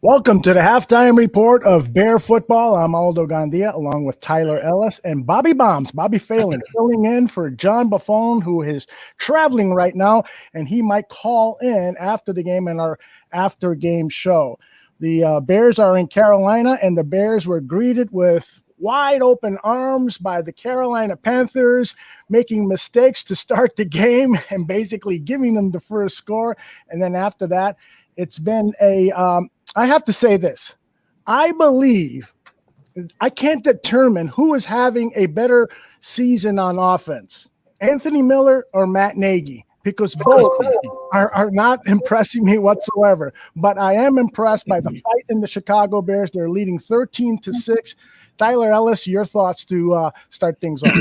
Welcome to the halftime report of Bear football. I'm Aldo Gandia along with Tyler Ellis and Bobby Phelan, filling in for John Buffon, who is traveling right now, and he might call in after the game in our after game show. The Bears are in Carolina, and the Bears were greeted with wide open arms by the Carolina Panthers, making mistakes to start the game and basically giving them the first score. And then after that, it's been I have to say this. I believe I can't determine who is having a better season on offense, Anthony Miller or Matt Nagy, because both are not impressing me whatsoever. But I am impressed by the fight in the Chicago Bears. They're leading 13-6. Tyler Ellis, your thoughts to start things off.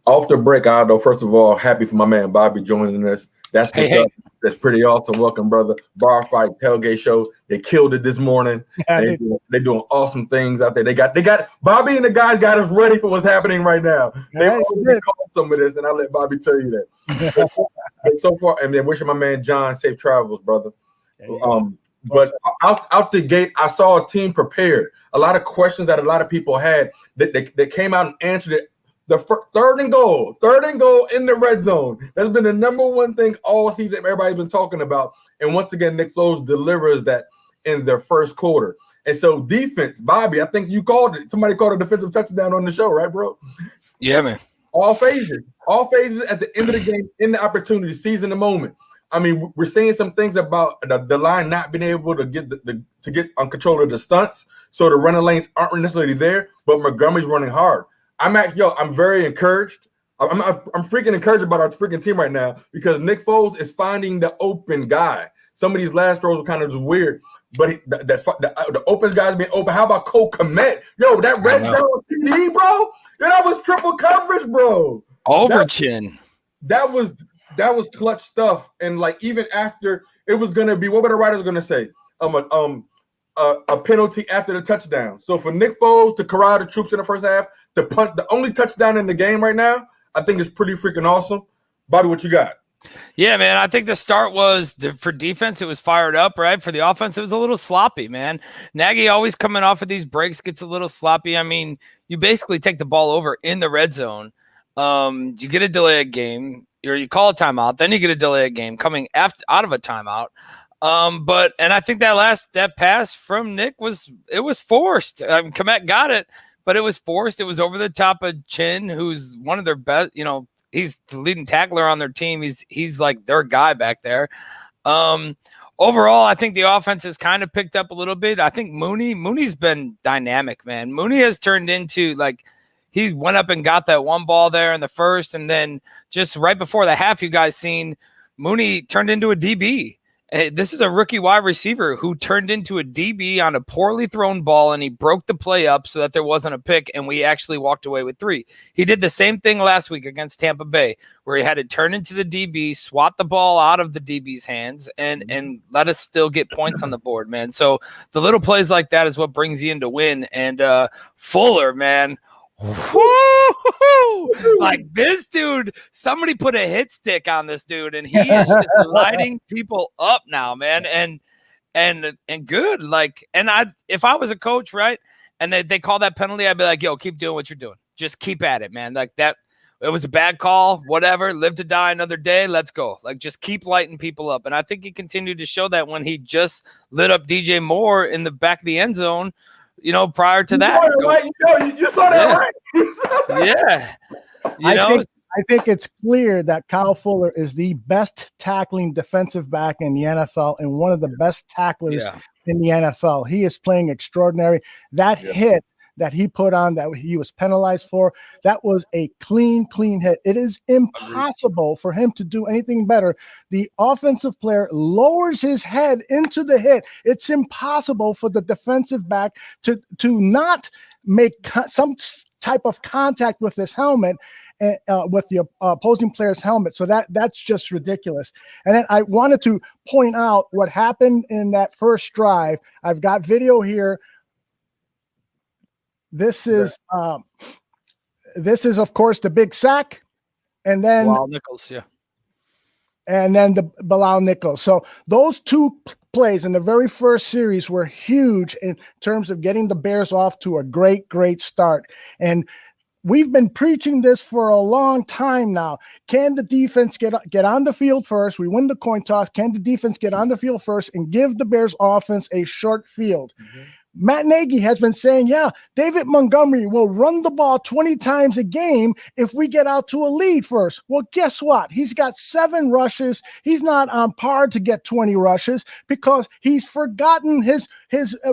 Off the break, Aldo, first of all, happy for my man Bobby joining us. That's pretty awesome. Welcome, brother. Bar fight tailgate show. They killed it this morning. Yeah, they're doing awesome things out there. They got Bobby and the guys got us ready for what's happening right now. They've already called some of this, and I'll let Bobby tell you that. but so far, and then wishing my man John safe travels, brother. But out the gate, I saw a team prepared. A lot of questions that a lot of people had that came out and answered it. The third and goal in the red zone. That's been the number one thing all season everybody's been talking about. And once again, Nick Foles delivers that in their first quarter. And so defense, Bobby, I think you called it. Somebody called a defensive touchdown on the show, right, bro? Yeah, man. All phases at the end of the game, in the opportunity, seizing the moment. I mean, we're seeing some things about the line not being able to get to get on control of the stunts. So the running lanes aren't necessarily there, but Montgomery's running hard. I'm very encouraged. I'm freaking encouraged about our freaking team right now because Nick Foles is finding the open guy. Some of these last throws were kind of just weird, but the open guys being open. How about Cole Kmet? Yo, that red zone TD, bro. That was triple coverage, bro. Overchin. That was clutch stuff. And like even after it was gonna be, what were the writers gonna say? A penalty after the touchdown. So for Nick Foles to corral the troops in the first half, to punt the only touchdown in the game right now, I think it's pretty freaking awesome. Bobby, what you got? Yeah, man, I think the start was for defense, it was fired up, right? For the offense, it was a little sloppy, man. Nagy always coming off of these breaks gets a little sloppy. I mean, you basically take the ball over in the red zone. You get a delayed game, or you call a timeout, then you get a delayed game coming out of a timeout. And I think that pass from Nick was forced. Kmet got it, but it was forced. It was over the top of Chin, who's one of their best, he's the leading tackler on their team. He's like their guy back there. Overall, I think the offense has kind of picked up a little bit. I think Mooney's been dynamic, man. Mooney has turned into he went up and got that one ball there in the first, and then just right before the half, you guys seen Mooney turned into a DB. This is a rookie wide receiver who turned into a DB on a poorly thrown ball, and he broke the play up so that there wasn't a pick, and we actually walked away with 3. He did the same thing last week against Tampa Bay, where he had to turn into the DB, swat the ball out of the DB's hands, and let us still get points on the board, man. So the little plays like that is what brings you in to win. And Fuller, man, woo! Like this dude, somebody put a hit stick on this dude, and he is just lighting people up now, man. And good. If I was a coach, right, and they call that penalty, I'd be like, yo, keep doing what you're doing. Just keep at it, man. Like that, it was a bad call, whatever. Live to die another day. Let's go. Just keep lighting people up. And I think he continued to show that when he just lit up DJ Moore in the back of the end zone. Prior to that. You saw that, right? Yeah. I think it's clear that Kyle Fuller is the best tackling defensive back in the NFL and one of the best tacklers in the NFL. He is playing extraordinary. That hit that he put on that he was penalized for, that was a clean hit. It is impossible for him to do anything better. The offensive player lowers his head into the hit. It's impossible for the defensive back to not make some type of contact with his helmet, with the opposing player's helmet. So that's just ridiculous. And then I wanted to point out what happened in that first drive. I've got video here. This is of course the big sack, and then Wild Nichols, and then the Bilal Nichols. So those two plays in the very first series were huge in terms of getting the Bears off to a great start. And we've been preaching this for a long time now. Can the defense get on the field first? We win the coin toss. Can the defense get on the field first and give the Bears offense a short field? Mm-hmm. Matt Nagy has been saying, yeah, David Montgomery will run the ball 20 times a game if we get out to a lead first. Well, guess what? He's got 7 rushes. He's not on par to get 20 rushes because he's forgotten his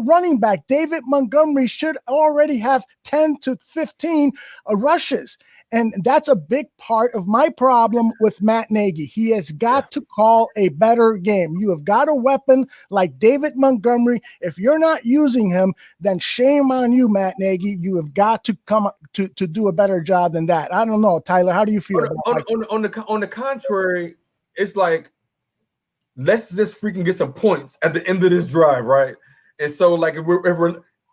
running back. David Montgomery should already have 10 to 15 rushes. And that's a big part of my problem with Matt Nagy. He has got to call a better game. You have got a weapon like David Montgomery. If you're not using him, then shame on you, Matt Nagy. You have got to come to do a better job than that. I don't know, Tyler. How do you feel? On the contrary, it's like, let's just freaking get some points at the end of this drive, right? And so, like,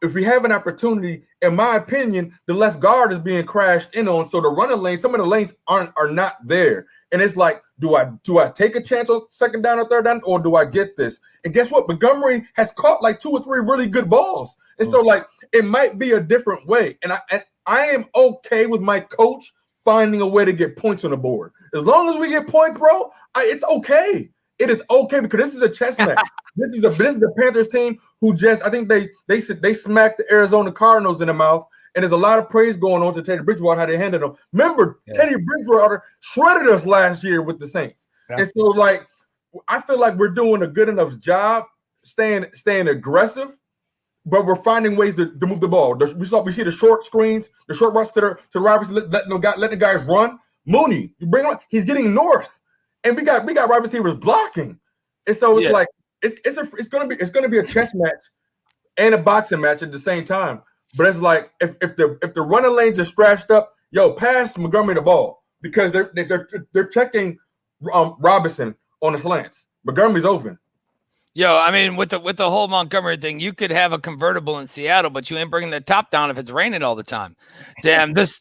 if we have an opportunity, in my opinion, the left guard is being crashed in on. So the running lane, some of the lanes are not there. And it's like, do I take a chance on second down or third down, or do I get this? And guess what? Montgomery has caught like 2 or 3 really good balls. And so, like, it might be a different way. And I am okay with my coach finding a way to get points on the board. As long as we get points, bro, it's okay. It is okay, because this is a chess match. This is the Panthers team who just, I think they smacked the Arizona Cardinals in the mouth, and there's a lot of praise going on to Teddy Bridgewater, how they handled them. Remember, Teddy Bridgewater shredded us last year with the Saints. Yeah. And so, like, I feel like we're doing a good enough job staying aggressive, but we're finding ways to move the ball. We see the short screens, the short rush to the Roberts, letting the guys run. Mooney, you bring him on, he's getting north. And we got wide receivers blocking, and so it's like it's gonna be a chess match and a boxing match at the same time. But it's like if the running lanes are stretched up, pass Montgomery the ball, because they're checking Robinson on the slants. Montgomery's open. I mean, with the whole Montgomery thing, you could have a convertible in Seattle, but you ain't bringing the top down if it's raining all the time. Damn, this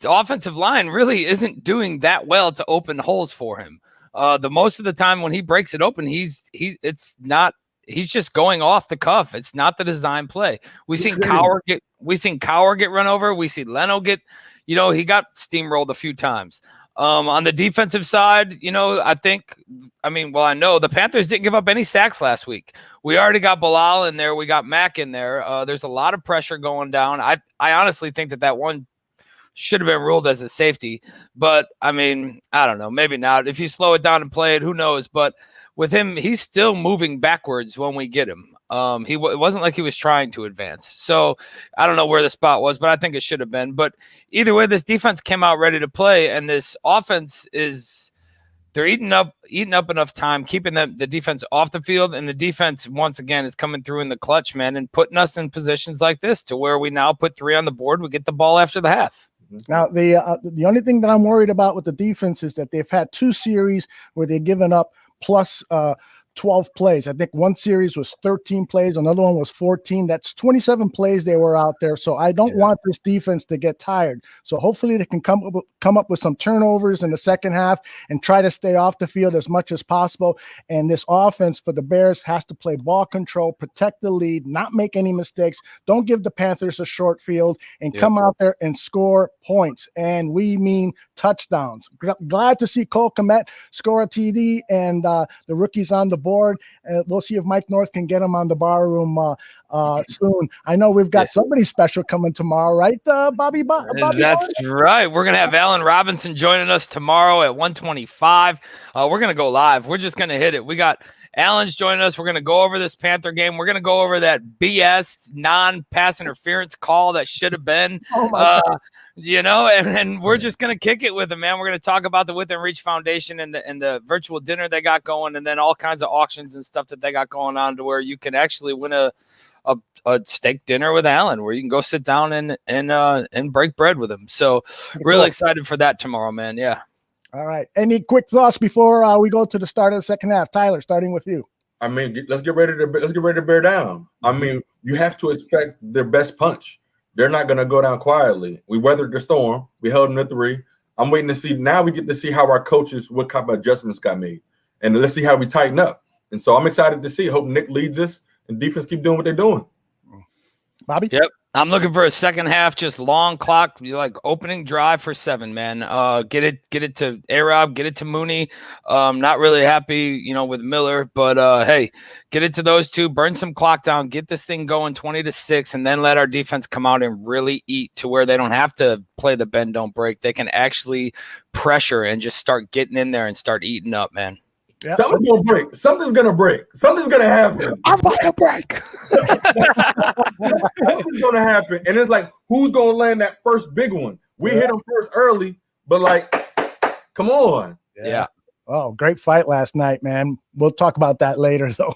offensive line really isn't doing that well to open holes for him. The most of the time when he breaks it open, he's just going off the cuff. It's not the design play. We've seen Cowher get run over. We see Leno get, he got steamrolled a few times. On the defensive side, I know the Panthers didn't give up any sacks last week. We already got Bilal in there. We got Mack in there. There's a lot of pressure going down. I honestly think that one should have been ruled as a safety, but I mean, I don't know, maybe not. If you slow it down and play it, who knows? But with him, he's still moving backwards when we get him. It wasn't like he was trying to advance. So I don't know where the spot was, but I think it should have been. But either way, this defense came out ready to play, and this offense they're eating up enough time, keeping the defense off the field, and the defense once again is coming through in the clutch, man, and putting us in positions like this to where we now put 3 on the board. We get the ball after the half. Now, the only thing that I'm worried about with the defense is that they've had 2 series where they've given up plus 12 plays. I think one series was 13 plays. Another one was 14. That's 27 plays they were out there. So I don't want this defense to get tired. So hopefully they can come up with some turnovers in the second half and try to stay off the field as much as possible. And this offense for the Bears has to play ball control, protect the lead, not make any mistakes. Don't give the Panthers a short field, and come out there and score points. And we mean touchdowns. Glad to see Cole Kmet score a TD and the rookies on the board. We'll see if Mike North can get him on the bar room soon. I know we've got somebody special coming tomorrow, right, Bobby? That's right. We're going to have Allen Robinson joining us tomorrow at 1:25. We're going to go live. We're just going to hit it. We got Allen's joining us. We're going to go over this Panther game. We're going to go over that BS non-pass interference call that should have been, and we're just going to kick it with him, man. We're going to talk about the Width and Reach Foundation and the virtual dinner they got going, and then all kinds of auctions and stuff that they got going on to where you can actually win a steak dinner with Allen, where you can go sit down and break bread with him. So really excited for that tomorrow, man. Yeah. All right. Any quick thoughts before we go to the start of the second half? Tyler, starting with you. I mean, let's get ready to bear down. I mean, you have to expect their best punch. They're not going to go down quietly. We weathered the storm. We held them to 3. I'm waiting to see. Now we get to see how our coaches, what kind of adjustments got made. and let's see how we tighten up. And so I'm excited to see. Hope Nick leads us and defense keep doing what they're doing. Bobby? Yep. I'm looking for a second half, just long clock, like opening drive for 7, man. Get it to A-Rob, get it to Mooney. Not really happy, with Miller, but hey, get it to those two, burn some clock down, get this thing going 20-6, and then let our defense come out and really eat to where they don't have to play the bend, don't break. They can actually pressure and just start getting in there and start eating up, man. Yeah. Something's gonna break. Something's gonna break. Something's gonna happen. I'm about to break. Something's gonna happen, and it's like, who's gonna land that first big one? We hit them first early, but like, come on. Yeah. Oh, great fight last night, man. We'll talk about that later, though.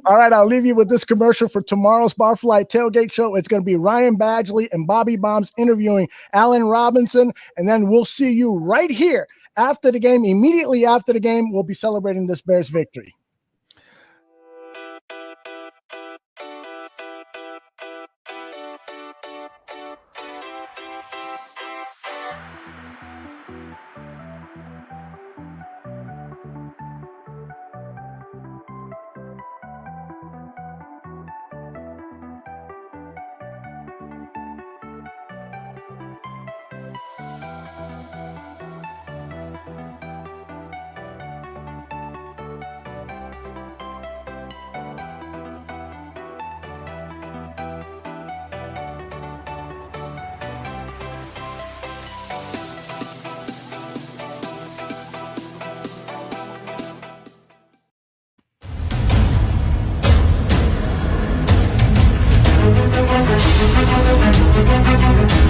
All right, I'll leave you with this commercial for tomorrow's Barfly Tailgate Show. It's going to be Ryan Badgley and Bobby Bombs interviewing Allen Robinson, and then we'll see you right here after the game. Immediately after the game, we'll be celebrating this Bears victory.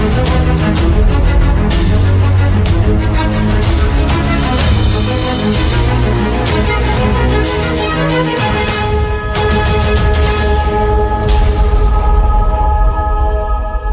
Thank you.